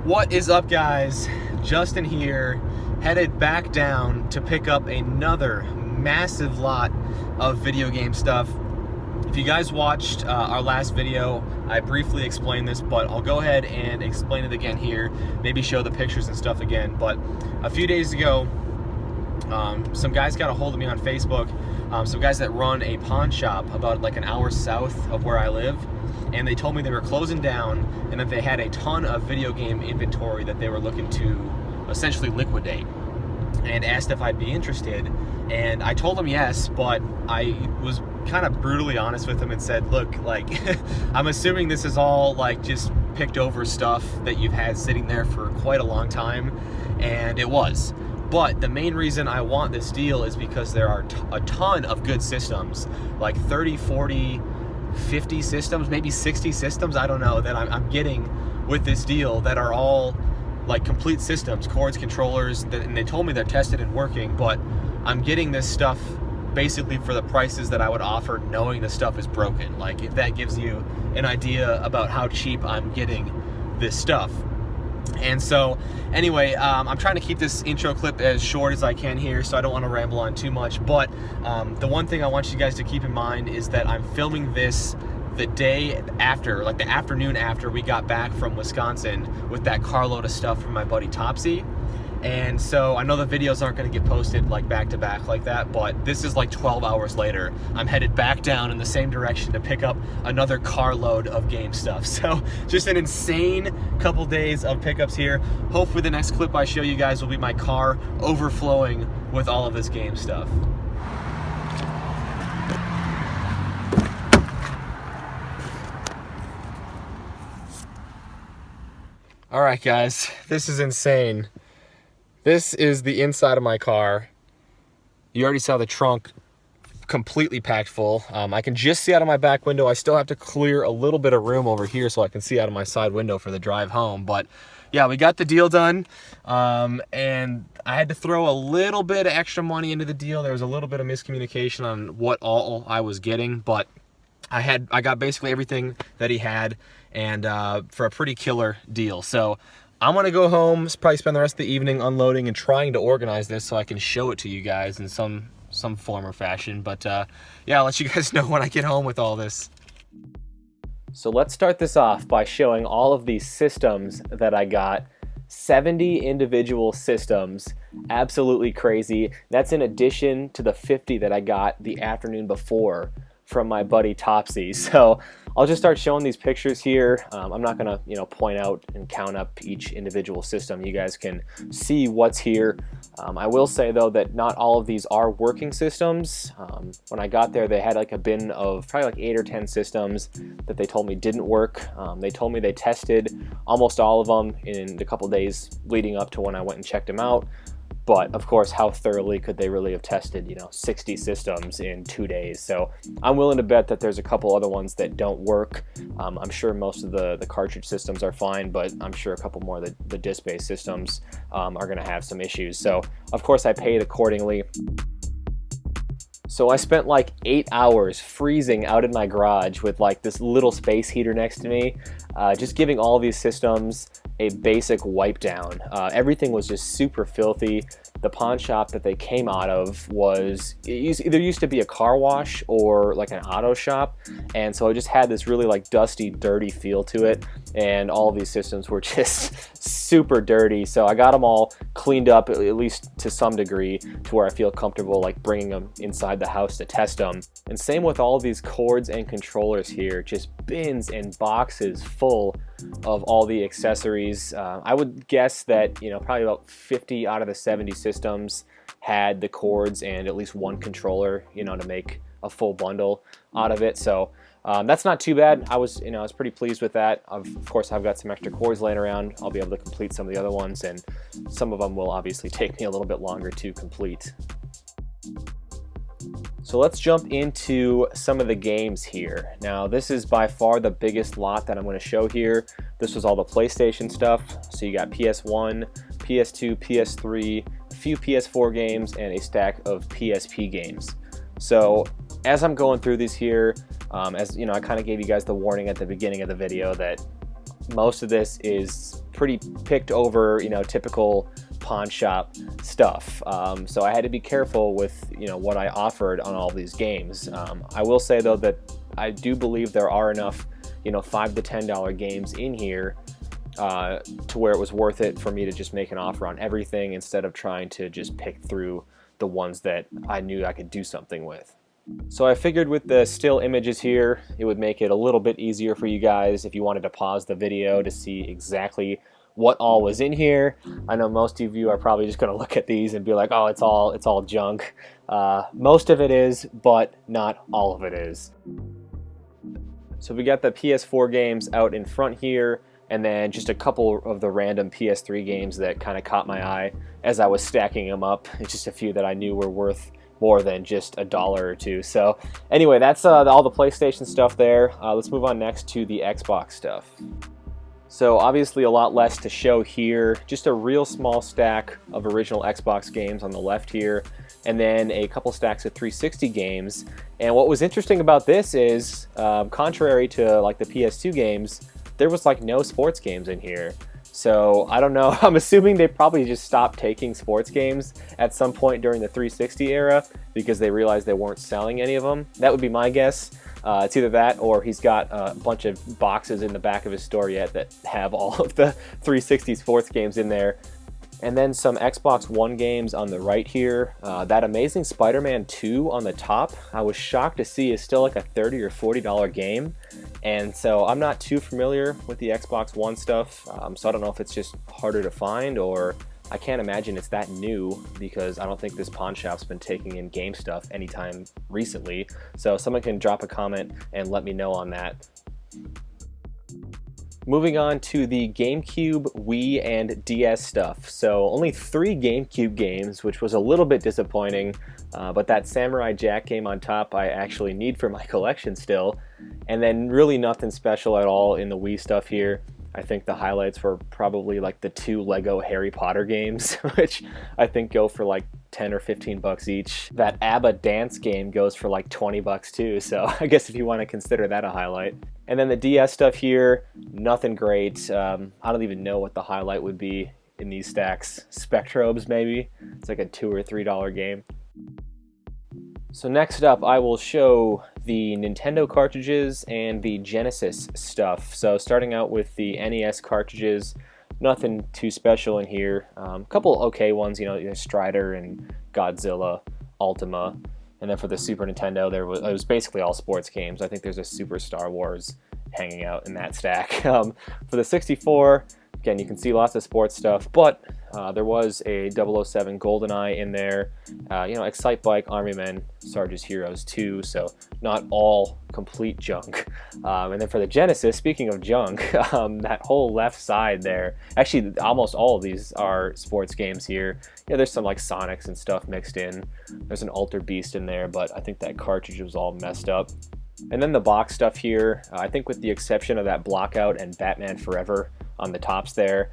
What is up, guys? Justin here, headed back down to pick up another massive lot of video game stuff. If you guys watched our last video, I briefly explained this, but I'll go ahead and explain it again here, maybe show the pictures and stuff again. But a few days ago, some guys got a hold of me on Facebook, some guys that run a pawn shop about like an hour south of where I live, and they told me they were closing down and that they had a ton of video game inventory that they were looking to essentially liquidate, and asked if I'd be interested. And I told them yes, but I was kind of brutally honest with them and said, look, like, I'm assuming this is all like just picked over stuff that you've had sitting there for quite a long time, and it was. But the main reason I want this deal is because there are a ton of good systems, like 30, 40, 50 systems, maybe 60 systems, I don't know, that I'm getting with this deal that are all like complete systems, cords, controllers, and they told me they're tested and working, but I'm getting this stuff basically for the prices that I would offer, knowing the stuff is broken. Like, if that gives you an idea about how cheap I'm getting this stuff. And so anyway, I'm trying to keep this intro clip as short as I can here, so I don't want to ramble on too much. But the one thing I want you guys to keep in mind is that I'm filming this the day after, like the afternoon after we got back from Wisconsin with that carload of stuff from my buddy Topsy. And so I know the videos aren't going to get posted like back to back like that, but this is like 12 hours later. I'm headed back down in the same direction to pick up another carload of game stuff. So just an insane couple days of pickups here. Hopefully the next clip I show you guys will be my car overflowing with all of this game stuff. All right, guys, this is insane. This is the inside of my car. You already saw the trunk completely packed full. I can just see out of my back window. I still have to clear a little bit of room over here so I can see out of my side window for the drive home. But yeah, we got the deal done. And I had to throw a little bit of extra money into the deal. There was a little bit of miscommunication on what all I was getting, but I got basically everything that he had, and for a pretty killer deal. So I'm gonna go home, probably spend the rest of the evening unloading and trying to organize this so I can show it to you guys in some form or fashion. But yeah, I'll let you guys know when I get home with all this. So let's start this off by showing all of these systems that I got. 70 individual systems, absolutely crazy. That's in addition to the 50 that I got the afternoon before from my buddy Topsy. So I'll just start showing these pictures here. I'm not gonna, point out and count up each individual system. You guys can see what's here. I will say though that not all of these are working systems. When I got there, they had like a bin of probably like 8 or 10 systems that they told me didn't work. They told me they tested almost all of them in the couple days leading up to when I went and checked them out. But of course, how thoroughly could they really have tested, 60 systems in 2 days? So I'm willing to bet that there's a couple other ones that don't work. I'm sure most of the cartridge systems are fine, but I'm sure a couple more of the disc-based systems are going to have some issues. So of course I paid accordingly. So I spent like 8 hours freezing out in my garage with like this little space heater next to me, just giving all these systems a basic wipe down. Everything was just super filthy. The pawn shop that they came out of was either used to be a car wash or like an auto shop, and so it just had this really like dusty, dirty feel to it, and all of these systems were just super dirty. So I got them all cleaned up, at least to some degree, to where I feel comfortable like bringing them inside the house to test them. And same with all of these cords and controllers here, just bins and boxes full of all the accessories. I would guess that probably about 50 out of the 70 systems had the cords and at least one controller, to make a full bundle out of it. So that's not too bad. I was pretty pleased with that. Of course, I've got some extra cords laying around. I'll be able to complete some of the other ones, and some of them will obviously take me a little bit longer to complete. So let's jump into some of the games here. Now, this is by far the biggest lot that I'm going to show here. This was all the PlayStation stuff. So you got PS1, PS2, PS3, a few PS4 games, and a stack of PSP games. So as I'm going through these here, as I kind of gave you guys the warning at the beginning of the video that most of this is pretty picked over, you know, typical pawn shop stuff. So I had to be careful with, you know, what I offered on all these games. I will say though that I do believe there are enough, you know, $5 to $10 games in here to where it was worth it for me to just make an offer on everything instead of trying to just pick through the ones that I knew I could do something with. So I figured with the still images here, it would make it a little bit easier for you guys if you wanted to pause the video to see exactly what all was in here. I know most of you are probably just going to look at these and be like, oh, it's all junk. Most of it is, but not all of it is. So we got the PS4 games out in front here, and then just a couple of the random PS3 games that kind of caught my eye as I was stacking them up. It's just a few that I knew were worth more than just $1 or $2. So anyway, that's all the PlayStation stuff there. Let's move on next to the Xbox stuff. So obviously a lot less to show here, just a real small stack of original Xbox games on the left here, and then a couple stacks of 360 games. And what was interesting about this is, contrary to like the PS2 games, there was like no sports games in here. So I don't know, I'm assuming they probably just stopped taking sports games at some point during the 360 era because they realized they weren't selling any of them. That would be my guess. It's either that or he's got a bunch of boxes in the back of his store yet that have all of the 360 sports games in there. And then some Xbox One games on the right here. That Amazing Spider-Man 2 on the top, I was shocked to see is still like a $30 or $40 game. And so I'm not too familiar with the Xbox One stuff, so I don't know if it's just harder to find, or I can't imagine it's that new because I don't think this pawn shop's been taking in game stuff anytime recently. So someone can drop a comment and let me know on that. Moving on to the GameCube, Wii, and DS stuff. So only 3 GameCube games, which was a little bit disappointing, but that Samurai Jack game on top I actually need for my collection still. And then really nothing special at all in the Wii stuff here. I think the highlights were probably like the 2 Lego Harry Potter games, which I think go for like 10 or 15 bucks each. That ABBA dance game goes for like 20 bucks too, so I guess if you want to consider that a highlight. And then the DS stuff here, nothing great. I don't even know what the highlight would be in these stacks. Spectrobes maybe? It's like a $2 or $3 game. So next up I will show the Nintendo cartridges and the Genesis stuff. So starting out with the NES cartridges, nothing too special in here. A couple okay ones, you know, Strider and Godzilla, Ultima. And then for the Super Nintendo, it was basically all sports games. I think there's a Super Star Wars hanging out in that stack. For the 64, again, you can see lots of sports stuff, but there was a 007 GoldenEye in there, you know, Excite Bike, Army Men, Sarge's Heroes 2, so not all complete junk. And then for the Genesis, speaking of junk, that whole left side there, actually almost all of these are sports games here. Yeah, there's some like Sonics and stuff mixed in. There's an Alter Beast in there, but I think that cartridge was all messed up. And then the box stuff here, I think with the exception of that Blockout and Batman Forever on the tops there,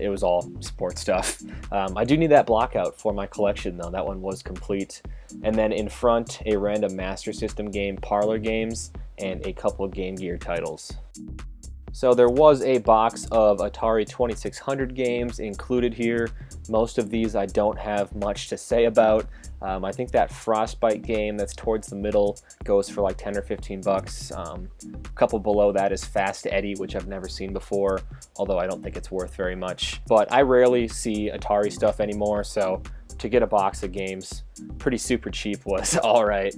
it was all sports stuff. I do need that Blockout for my collection though, that one was complete. And then in front, a random Master System game, Parlor Games, and a couple of Game Gear titles. So there was a box of Atari 2600 games included here. Most of these I don't have much to say about. I think that Frostbite game that's towards the middle goes for like 10 or 15 bucks. A couple below that is Fast Eddie, which I've never seen before, although I don't think it's worth very much. But I rarely see Atari stuff anymore, so to get a box of games pretty super cheap was all right.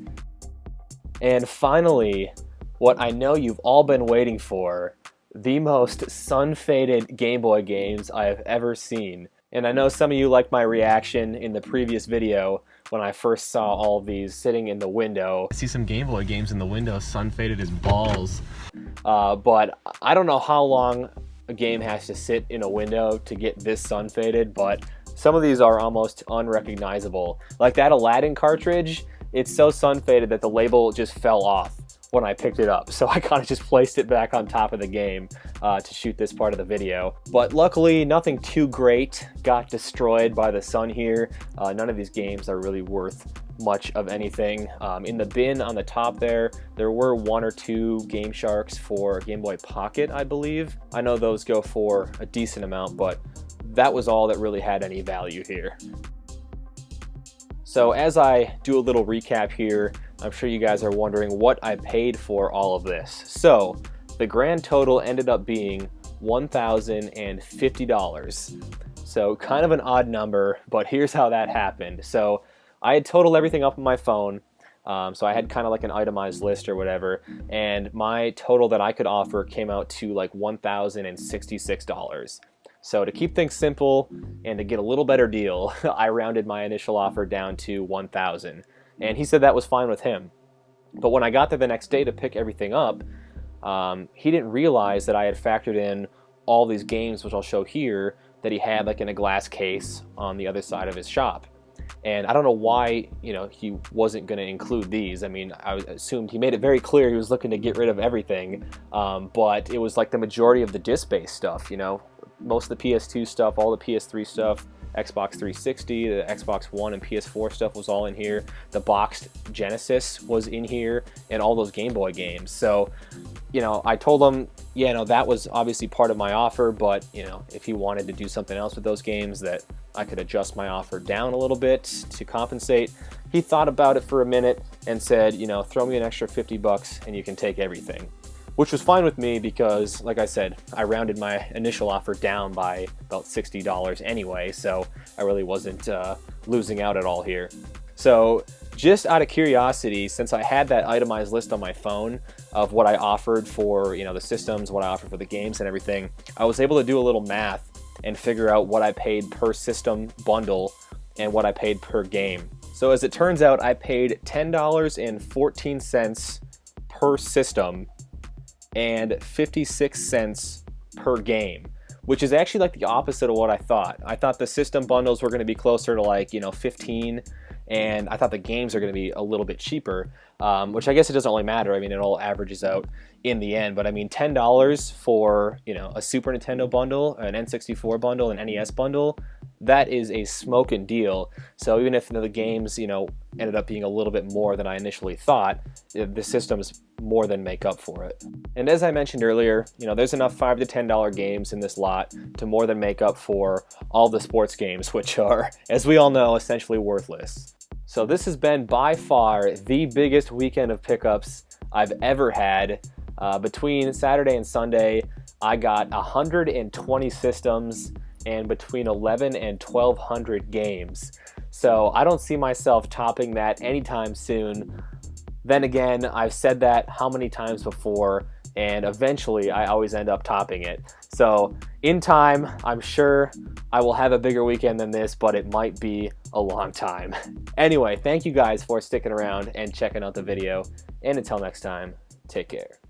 And finally, what I know you've all been waiting for, the most sun-faded Game Boy games I have ever seen. And I know some of you liked my reaction in the previous video when I first saw all of these sitting in the window. I see some Game Boy games in the window, sun-faded as balls. But I don't know how long a game has to sit in a window to get this sun-faded, but some of these are almost unrecognizable. Like that Aladdin cartridge, it's so sun-faded that the label just fell off when I picked it up. So I kind of just placed it back on top of the game to shoot this part of the video. But luckily, nothing too great got destroyed by the sun here. None of these games are really worth much of anything. In the bin on the top there were 1 or 2 Game Sharks for Game Boy Pocket, I believe. I know those go for a decent amount, but that was all that really had any value here. So as I do a little recap here, I'm sure you guys are wondering what I paid for all of this. So the grand total ended up being $1,050. So kind of an odd number, but here's how that happened. So I had totaled everything up on my phone. So I had kind of like an itemized list or whatever, and my total that I could offer came out to like $1,066. So to keep things simple and to get a little better deal, I rounded my initial offer down to $1,000. And he said that was fine with him. But when I got there the next day to pick everything up, he didn't realize that I had factored in all these games, which I'll show here, that he had like in a glass case on the other side of his shop. And I don't know why, you know, he wasn't going to include these. I mean, I assumed he made it very clear he was looking to get rid of everything. But it was like the majority of the disc-based stuff, you know. Most of the PS2 stuff, all the PS3 stuff, Xbox 360, the Xbox One and PS4 stuff was all in here. The boxed Genesis was in here, and all those Game Boy games. So, you know, I told him, yeah, no, that was obviously part of my offer, but, you know, if he wanted to do something else with those games, that I could adjust my offer down a little bit to compensate. He thought about it for a minute and said, you know, throw me an extra $50 and you can take everything. Which was fine with me because, like I said, I rounded my initial offer down by about $60 anyway, so I really wasn't losing out at all here. So just out of curiosity, since I had that itemized list on my phone of what I offered for, you know, the systems, what I offered for the games and everything, I was able to do a little math and figure out what I paid per system bundle and what I paid per game. So as it turns out, I paid $10.14 per system and 56 cents per game, which is actually like the opposite of what I thought. I thought the system bundles were going to be closer to like, you know, 15, and I thought the games are going to be a little bit cheaper, which I guess it doesn't really matter. I mean, it all averages out in the end, but I mean, $10 for, you know, a Super Nintendo bundle, an N64 bundle, an NES bundle, that is a smoking deal. So even if the games, you know, ended up being a little bit more than I initially thought, the systems more than make up for it. And as I mentioned earlier, you know, there's enough $5 to $10 games in this lot to more than make up for all the sports games, which are, as we all know, essentially worthless. So this has been by far the biggest weekend of pickups I've ever had. Between Saturday and Sunday, I got 120 systems and between 11 and 1,200 games. So I don't see myself topping that anytime soon. Then again, I've said that how many times before, and eventually I always end up topping it. So in time, I'm sure I will have a bigger weekend than this, but it might be a long time. Anyway, thank you guys for sticking around and checking out the video. And until next time, take care.